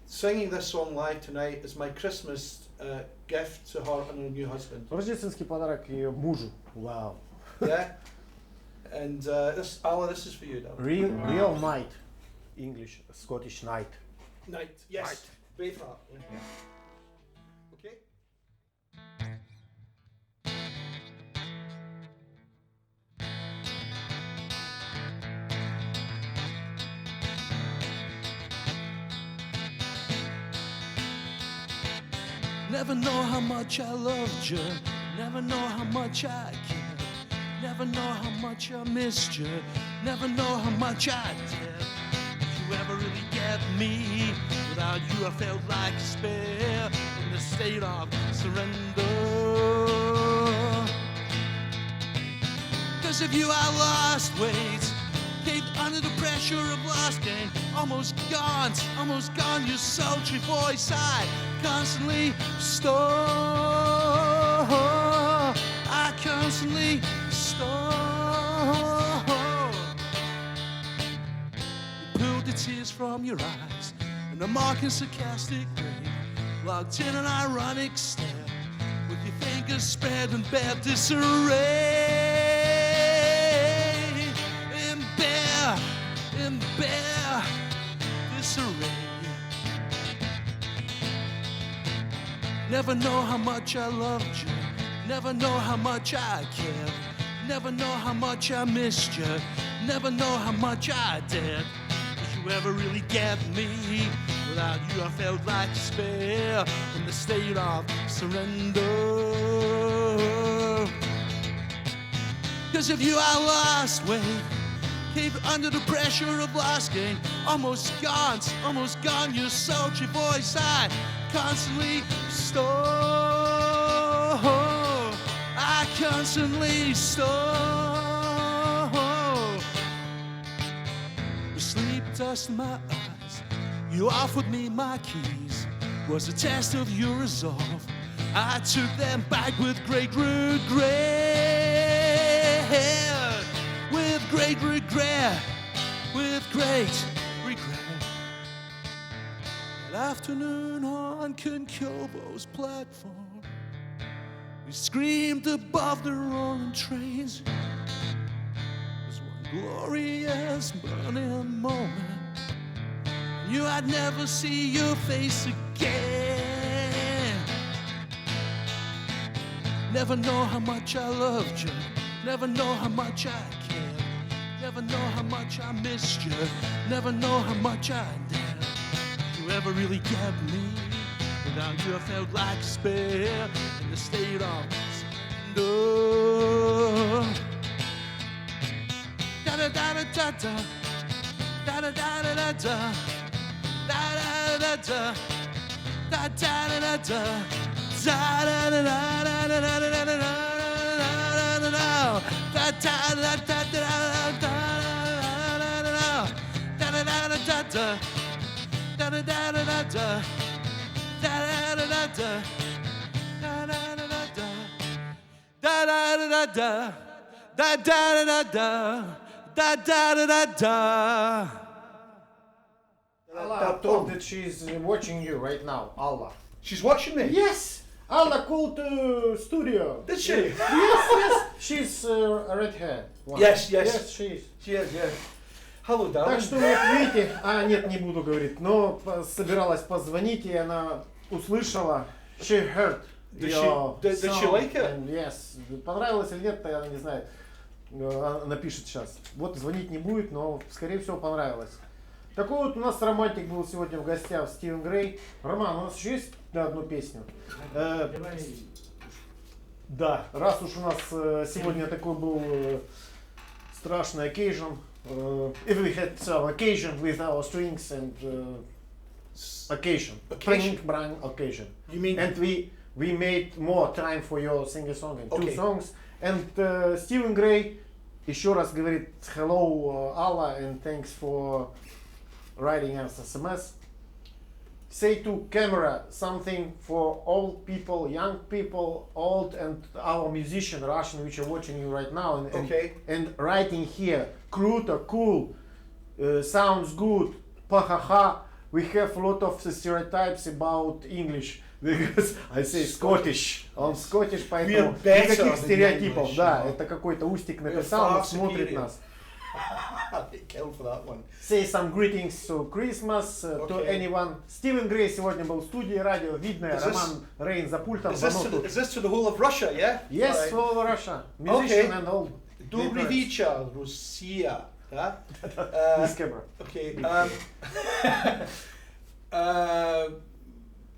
singing this song live tonight is my Christmas gift to her and her new husband. Рождественский подарок ее мужу. Wow. Yeah. And this, Alla, this is for you, darling. Real night. English, Scottish night. Night. Yes. Braveheart. Yeah. Okay. Never know how much I loved you. Never know how much I cared. Never know how much I missed you. Never know how much I did. Did you ever really get me? Without you I felt like despair. In the state of surrender. Cause of you I lost weight. Caved under the pressure of lost gain. Almost gone, your sultry voice I constantly stole. I constantly stole. You pulled the tears from your eyes and a mocking sarcastic grin, locked in an ironic stare, with your fingers spread in bare disarray. In bare disarray. Never know how much I loved you. Never know how much I cared. Never know how much I missed you. Never know how much I did. Did you ever really get me? Without you I felt like despair. In the state of surrender. Cause of you I lost weight. Caved under the pressure of lost gain. Almost gone, your sultry voice I constantly stole. I constantly stole. With sleep dust in my eyes, you offered me my keys. Was a test of your resolve. I took them back with great regret. With great regret, with great regret. That afternoon on Kinko's platform, we screamed above the rolling trains. It was one glorious burning moment. I knew I'd never see your face again. Never know how much I loved you. Never know how much I cared. Never know how much I missed you. Never know how much I did. You ever really get me? Without you I felt like despair. In the state of surrender. Da da da da da da. Da da da da da da. Da da da da. Da da da da da. Da da da da da da da da da. Da da da da da da da. Da da da da da da. Da da da da da. Da da da da da. Da da da da da. Da da da da. Da da da da da. Allah told that she's watching you right now. Allah. She's watching me? Yes! Allah called to studio. Did she? Yes. She's red hair. Yes. Yes, she is. She is, yeah. Hello, darling. Так что вот видите, нет, не буду говорить, но собиралась позвонить, и она услышала. She heard Did your she song, like it? and yes. Понравилось или нет, она не знает. Она пишет сейчас. Вот звонить не будет, но скорее всего понравилось. Такой вот у нас романтик был сегодня в гостях, Стивен Грей. Роман, у нас еще есть одну песню? Да, раз уж у нас сегодня такой был страшный occasion, if we had some occasion with our strings and occasion. Occasion. Bring occasion. You mean? And we made more time for your singer-song and two Okay. songs. And Стивен Грей еще раз говорит hello Allah and thanks for writing us SMS. Say to camera something for old people, young people, old and our musician Russian which are watching you right now and, Okay. and writing here круто, cool, sounds good, pa-ha-ha. We have a lot of stereotypes about English because I say Scottish. Он Scottish, поэтому better никаких than стереотипов. English, Да, you know. это какой-то устик We are написал, far но смотрит superior. нас. I get killed for that one. Say some greetings to Christmas, to Okay. anyone. Стивен Грей сегодня был в студии радио, видное, Is this- Роман Рейн за пультом. Is this, звонок to the, тут. is this to the whole of Russia, yeah? Yes, Alright. all Russia. Musician Okay. and all. Добрый вечер, Russia. Yeah? This camera. Okay.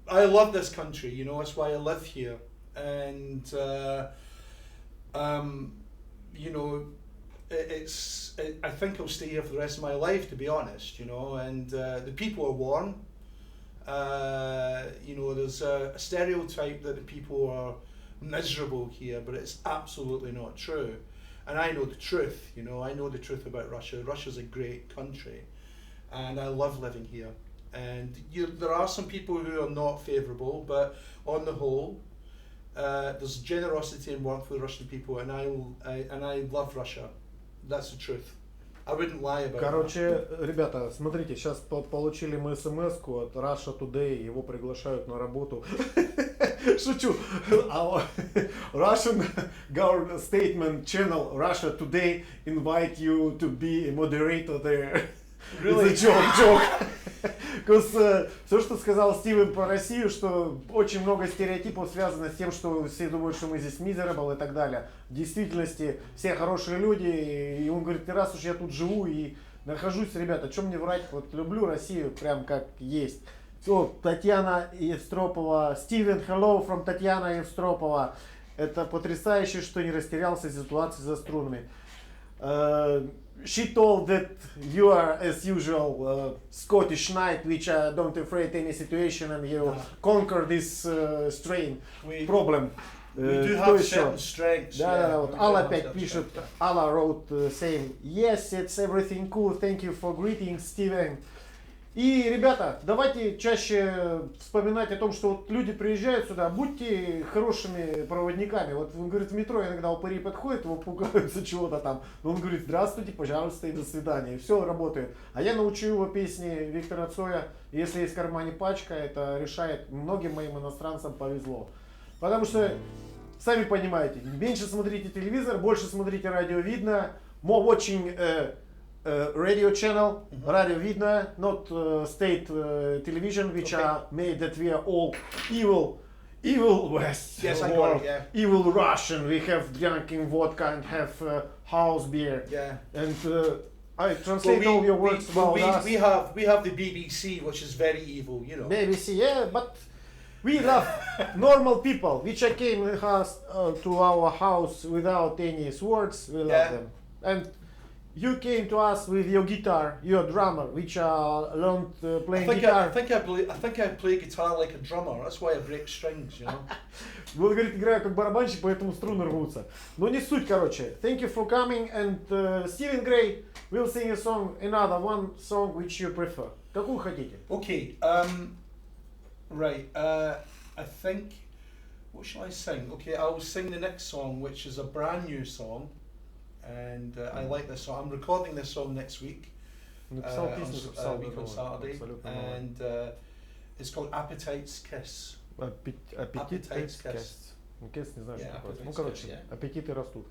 I love this country, you know, that's why I live here. And, you know, I think I'll stay here for the rest of my life, to be honest, you know, and the people are warm. You know, there's a stereotype that the people are miserable here, but it's absolutely not true. And I know the truth, you know, I know the truth about Russia. Russia's a great country, and I love living here. And there are some people who are not favourable, but on the whole, there's generosity and warmth with Russian people, and I love Russia. That's the truth. I wouldn't lie about Короче, ребята, смотрите, сейчас получили мы смс-ку от Russia Today, его приглашают на работу. Шучу. Russian government statement channel Russia Today invite you to be a moderator there. Really? It's a joke. Because все, что сказал Стивен про Россию, что очень много стереотипов связано с тем, что все думают, что мы здесь miserable и так далее. В действительности все хорошие люди, и он говорит, раз уж я тут живу и нахожусь, ребята, что мне врать, вот люблю Россию прям как есть. Все, Татьяна Евстропова, Стивен, hello from Татьяна Евстропова. Это потрясающе, что не растерялся из ситуации за струнами. She told that you are, as usual, Scottish knight, which don't afraid any situation, and you conquer this strain problem. We do Кто have еще? certain strengths. Да, вот we do Алла have опять certain пишет, strengths. Алла wrote saying, yes, it's everything cool, thank you for greetings, Steven. И, ребята, давайте чаще вспоминать о том, что вот люди приезжают сюда, будьте хорошими проводниками. Вот он говорит, в метро иногда упыри подходят, его пугаются чего-то там. Но он говорит, здравствуйте, пожалуйста, и до свидания. И все работает. А я научу его песни Виктора Цоя. Если есть в кармане пачка, это решает. Многим моим иностранцам повезло. Потому что, сами понимаете, меньше смотрите телевизор, больше смотрите радио видно. More watching radio channel, radio видно, not state television, which are made that we are all evil West, Yes, I or got it, yeah. evil Russian. We have drinking vodka and have house beer. Yeah. And I translate all your words about us. We have the BBC, which is very evil, you know. BBC, yeah, but we love normal people, which I came to our house without any swords. We love Yeah. them. And you came to us with your guitar, your drummer, which learned playing guitar. I think I play guitar like a drummer. That's why I break strings, you know. Он говорит, играю как барабанщик, поэтому струны рвутся. Но не суть, короче. Thank you for coming, and Стивен Грей will sing a song, another one song which you prefer. Какую хотите? Okay. Right. I think. What shall I sing? Okay, I'll sing the next song, which is a brand new song, and I like this song. I'm recording this song next week. Написал on песню, a записал week on новую, Saturday, абсолютно новую. and it's called Appetite's Kiss. Аппетит Appetite's Kiss. Kiss. Kiss не знаю, что Yeah, такое. Ну, Appetite's короче, Kiss, yeah. аппетиты растут.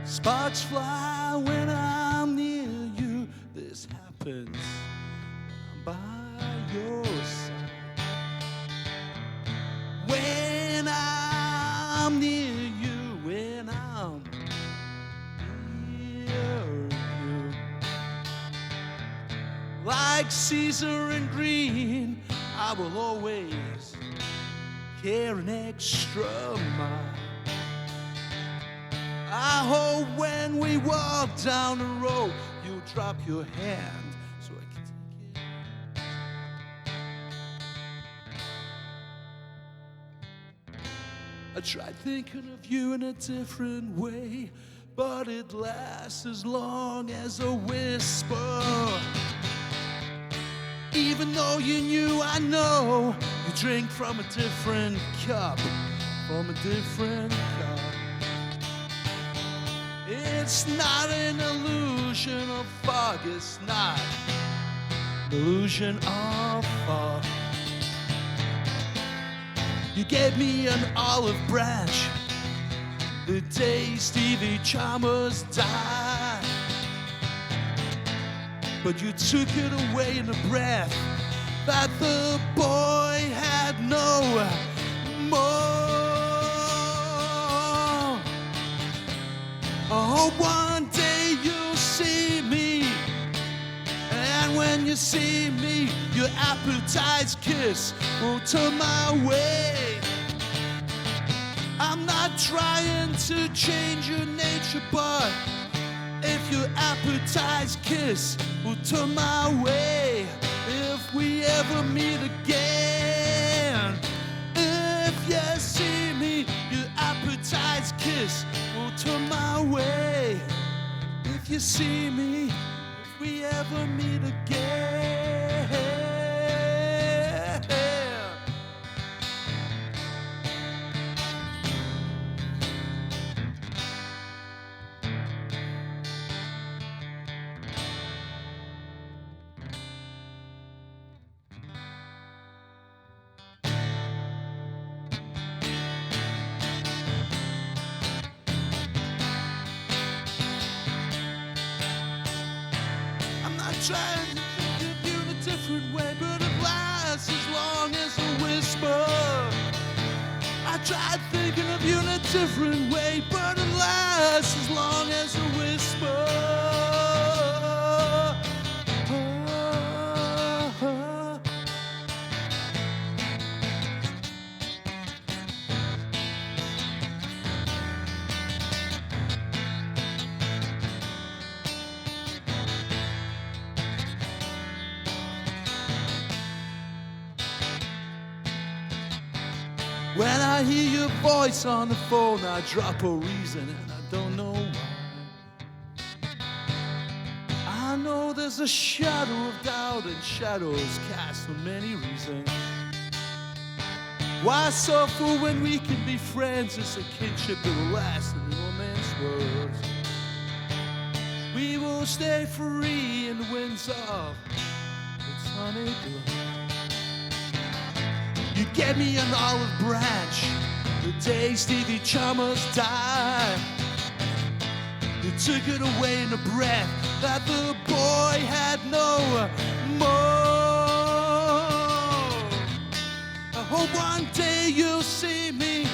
Sparks fly when I'm near you. like Caesar and green, I will always care an extra mile. I hope when we walk down the road, you'll drop your hand so I can take it. I tried thinking of you in a different way, but it lasts as long as a whisper. Even though you knew, I know, you drink from a different cup, from a different cup. It's not an illusion of fog, it's not an illusion of fog. You gave me an olive branch the day Stevie Chalmers died, but you took it away in a breath that the boy had no more. Oh, one day you'll see me, and when you see me, your appetite's kiss will turn my way. I'm not trying to change your nature, but if your appetite's kiss will turn my way, if we ever meet again, if you see me, your appetite's kiss will turn my way. If you see me, if we ever meet again. Trying to think of you in a different way, but it lasts as long as a whisper. I tried thinking of you in a different way, but it lasts as long as a whisper. When I hear your voice on the phone, I drop a reason and I don't know why. I know there's a shadow of doubt, and shadows cast for many reasons. Why suffer when we can be friends? It's a kinship that will last in no man's words. We will stay free in the winds of its honey blood. You gave me an olive branch the day Stevie Chalmers died. You took it away in a breath that the boy had no more. I hope one day you'll see me,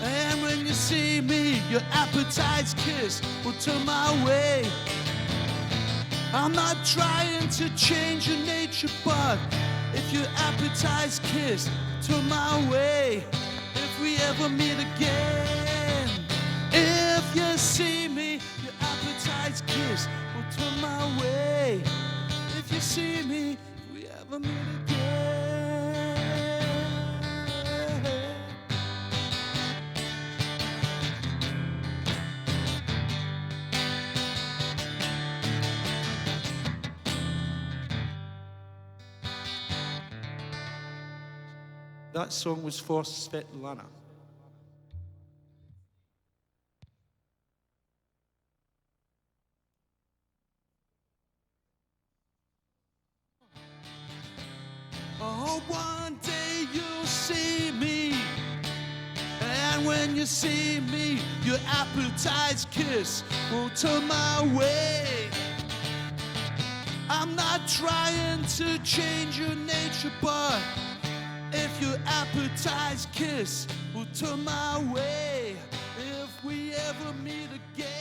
and when you see me, your appetite's kiss will turn my way. I'm not trying to change your nature, but if your appetite's kiss turn my way, if we ever meet again, if you see me, your appetite's kiss will turn my way. If you see me, if we ever meet again. That song was for Svetlana. Oh, one day you'll see me, and when you see me, your appetite's kiss will turn my way. I'm not trying to change your nature, but if your appetite's kiss will turn my way, if we ever meet again.